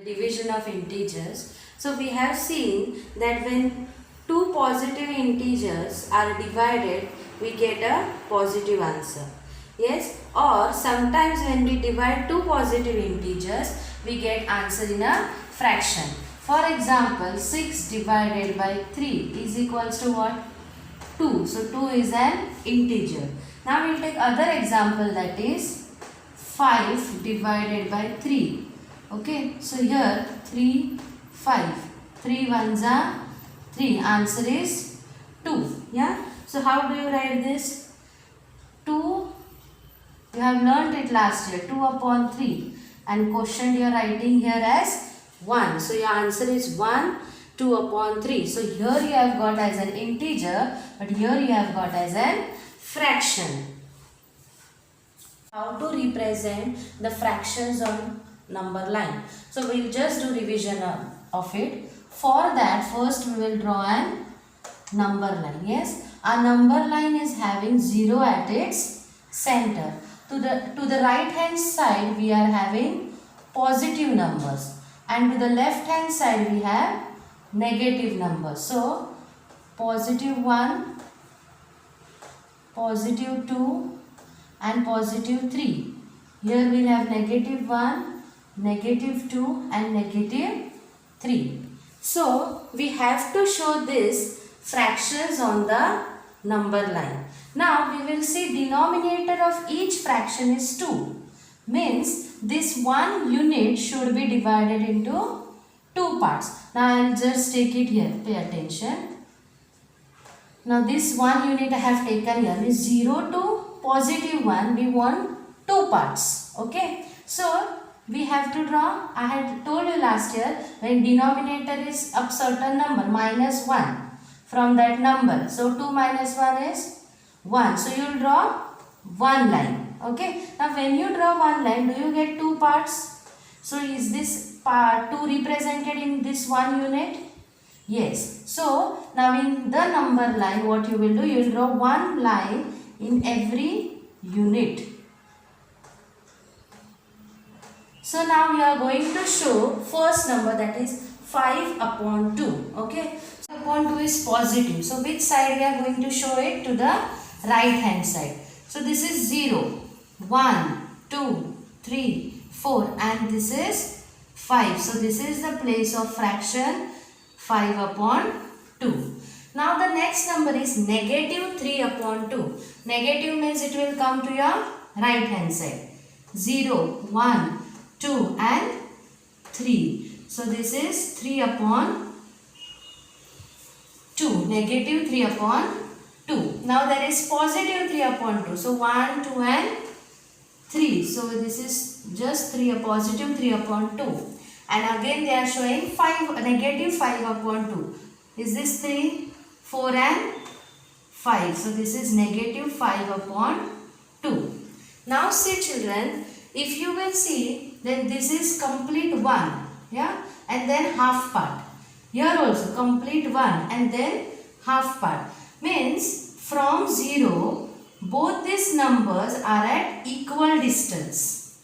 Division of integers. So we have seen that when two positive integers are divided, we get a positive answer. Yes, or sometimes when we divide two positive integers, we get answer in a fraction. For example, 6 divided by 3 is equals to what? 2. So 2 is an integer. Now we will take other example, that is 5 divided by 3. Okay, so here 3, 5. 3 ones are 3. Answer is 2. Yeah. So how do you write this? 2. You have learnt it last year. 2 upon 3. And quotient you are writing here as 1. So your answer is 1. 2 upon 3. So here you have got as an integer, but here you have got as a fraction. How to represent the fractions on number line? So we will just do revision of it. For that, first we will draw an number line. Yes, a number line is having 0 at its center. To the right hand side we are having positive numbers, and to the left hand side we have negative numbers. So positive 1, positive 2 and positive 3. Here we will have negative 1, negative 2 and negative 3. So we have to show this fractions on the number line. Now we will see denominator of each fraction is 2. Means this one unit should be divided into two parts. Now I will just take it here. Pay attention. Now this one unit I have taken here is 0 to positive 1. We want two parts. Okay. So we have to draw. I had told you last year, when denominator is a certain number minus 1 from that number. So 2 minus 1 is 1. So you will draw one line. Okay. Now when you draw one line, do you get two parts? So is this part 2 represented in this one unit? Yes. So now in the number line, what you will do, you will draw one line in every unit. So now we are going to show first number, that is 5 upon 2. Okay. 5 upon 2 is positive. So which side we are going to show it? To the right hand side. So this is 0, 1, 2, 3, 4 and this is 5. So this is the place of fraction 5 upon 2. Now the next number is negative 3 upon 2. Negative means it will come to your right hand side. 0, 1, 2 and 3. So this is 3 upon 2. Negative 3 upon 2. Now there is positive 3 upon 2. So 1, 2 and 3. So this is just 3, positive 3 upon 2. And again they are showing negative 5 upon 2. Is this 3, 4 and 5. So this is negative 5 upon 2. Now see children, if you will see, then this is complete 1. Yeah. And then half part. Here also complete 1 and then half part. Means from 0, both these numbers are at equal distance.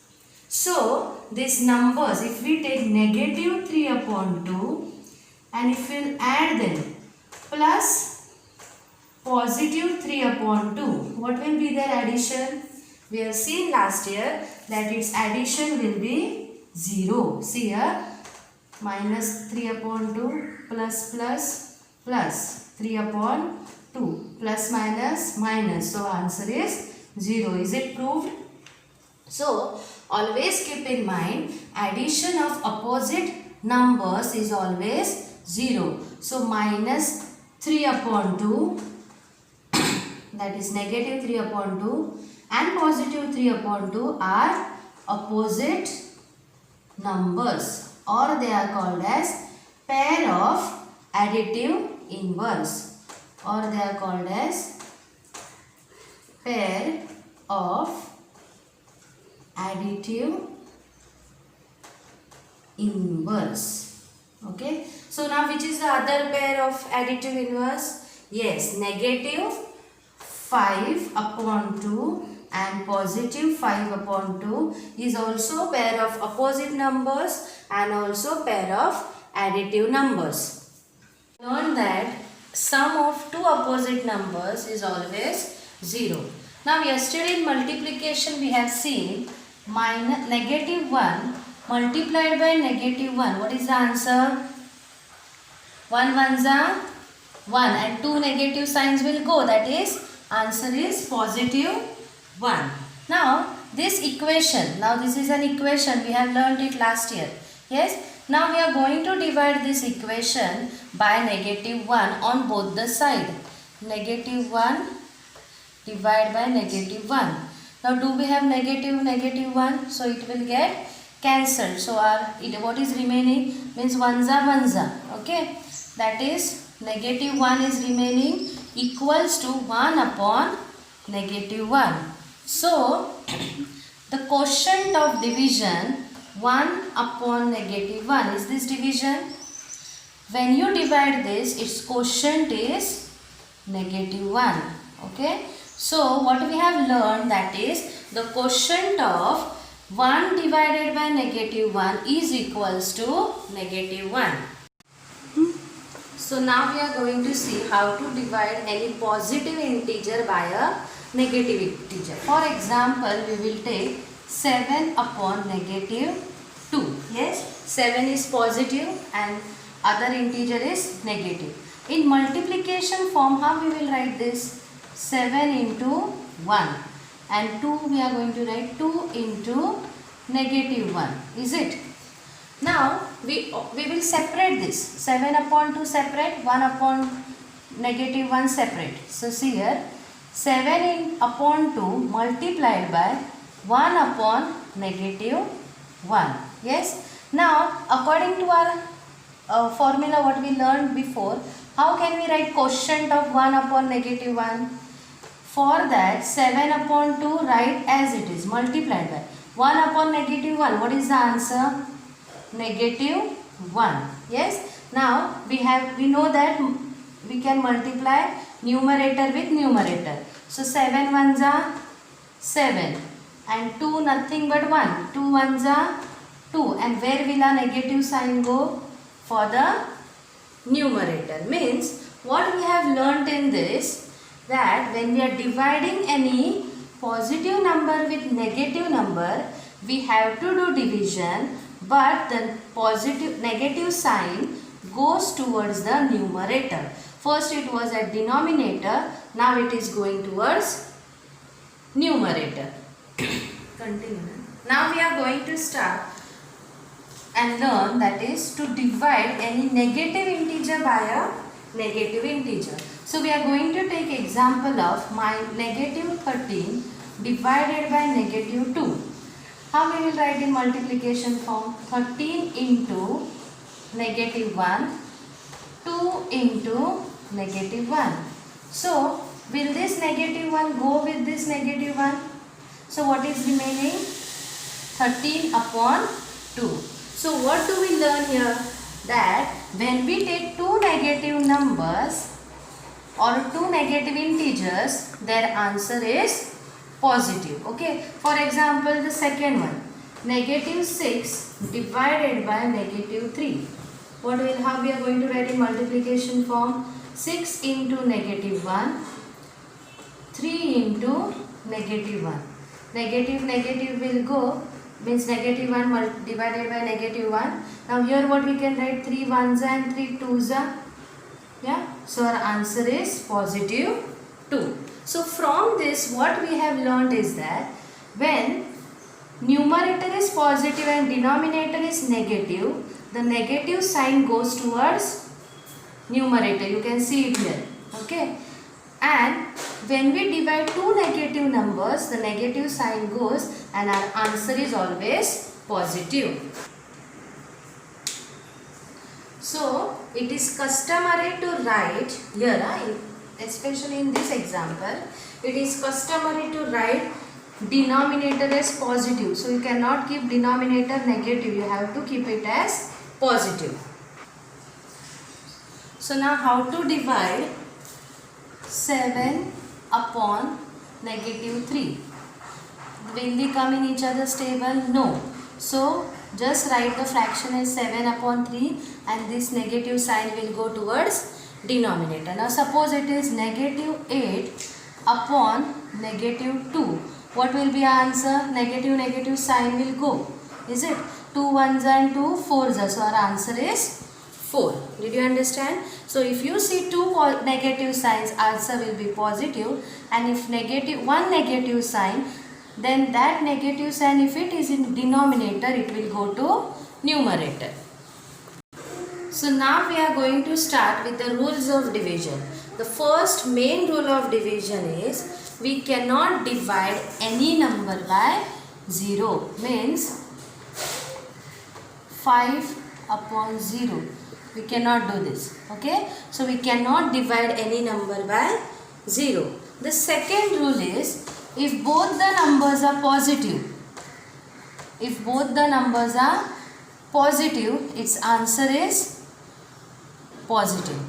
So these numbers, if we take negative 3 upon 2 and if we will add them plus positive 3 upon 2, what will be their addition? We have seen last year that its addition will be 0. See here, minus 3 upon 2 plus 3 upon 2 plus minus minus. So answer is 0. Is it proved? So always keep in mind, addition of opposite numbers is always 0. So minus 3 upon 2 that is negative 3 upon 2 and positive 3 upon 2 are opposite numbers, or they are called as pair of additive inverse, or they are called as pair of additive inverse. Okay. So now which is the other pair of additive inverse? Yes, negative 5 upon 2 and positive 5 upon 2 is also pair of opposite numbers, and also pair of additive numbers. Learn that sum of two opposite numbers is always 0. Now yesterday in multiplication we have seen negative 1 multiplied by negative 1. What is the answer? 1 ones are 1 and two negative signs will go. That is, answer is positive 1. Now this equation, now this is an equation, we have learnt it last year. Yes, now we are going to divide this equation by negative 1 on both the side. Negative 1 divided by negative 1. Now do we have negative 1? So it will get cancelled. So what is remaining means ones are. Okay, that is negative 1 is remaining equals to 1 upon negative 1. So the quotient of division 1 upon negative 1 is this division. When you divide this, its quotient is negative 1. Okay. So what we have learned, that is the quotient of 1 divided by negative 1 is equals to negative 1. So now we are going to see how to divide any positive integer by a negative integer. For example, we will take 7 upon negative 2. Yes, 7 is positive and other integer is negative. In multiplication form, how we will write this? 7 into 1 and 2 we are going to write 2 into negative 1. Is it? Now we will separate this. 7 upon 2 separate, 1 upon negative 1 separate. So see here, 7 upon 2 multiplied by 1 upon negative 1. Yes. Now according to our formula what we learned before, how can we write quotient of 1 upon negative 1? For that 7 upon 2 write as it is, multiplied by 1 upon negative 1. What is the answer? Negative 1. Yes. Now we know that we can multiply numerator with numerator. So 7 ones are 7 and 2 nothing but 1. 2 ones are 2, and where will our negative sign go? For the numerator. Means what we have learnt in this, that when we are dividing any positive number with negative number, we have to do division, but the negative sign goes towards the numerator. First it was at denominator, now it is going towards numerator. Continue. Now we are going to start and learn, that is to divide any negative integer by a negative integer. So we are going to take example of my negative 13 divided by negative 2. How we will write in multiplication form? 13 into negative 1, 2 into negative 1. So will this negative 1 go with this negative 1? So what is remaining? 13 upon 2. So what do we learn here? That when we take two negative numbers or two negative integers, their answer is positive. Okay. For example, the second one, negative 6 divided by negative 3. How we are going to write in multiplication form? 6 into negative 1, 3 into negative 1. Negative will go, means negative 1 divided by negative 1. Now here what we can write? 3 ones and 3 twos are. Yeah. So our answer is positive 2. So from this what we have learned is that when numerator is positive and denominator is negative, the negative sign goes towards numerator. You can see it here. Okay. And when we divide two negative numbers, the negative sign goes and our answer is always positive. So it is customary to write here, especially in this example, it is customary to write denominator as positive. So you cannot keep denominator negative, you have to keep it as positive. So now how to divide 7 upon negative 3? Will they come in each other's table? No. So just write the fraction as 7 upon 3 and this negative sign will go towards denominator. Now suppose it is negative 8 upon negative 2. What will be our answer? Negative sign will go. Is it? 2 ones and 2 fours. So our answer is 4. Did you understand? So if you see two negative signs, answer will be positive, and if one negative sign, then that negative sign, if it is in denominator, it will go to numerator. So now we are going to start with the rules of division. The first main rule of division is we cannot divide any number by 0. Means 5 upon 0. We cannot do this. Okay. So we cannot divide any number by 0. The second rule is if both the numbers are positive. If both the numbers are positive, its answer is positive.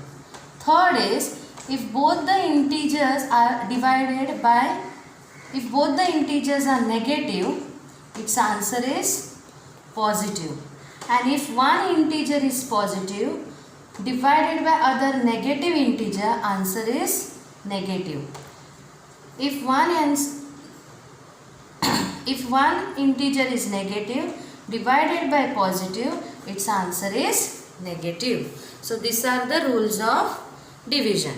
Third is if both the integers are divided by, if both the integers are negative, its answer is positive. And if one integer is positive divided by other negative integer, answer is negative. If one integer is negative divided by positive, its answer is negative. So these are the rules of division.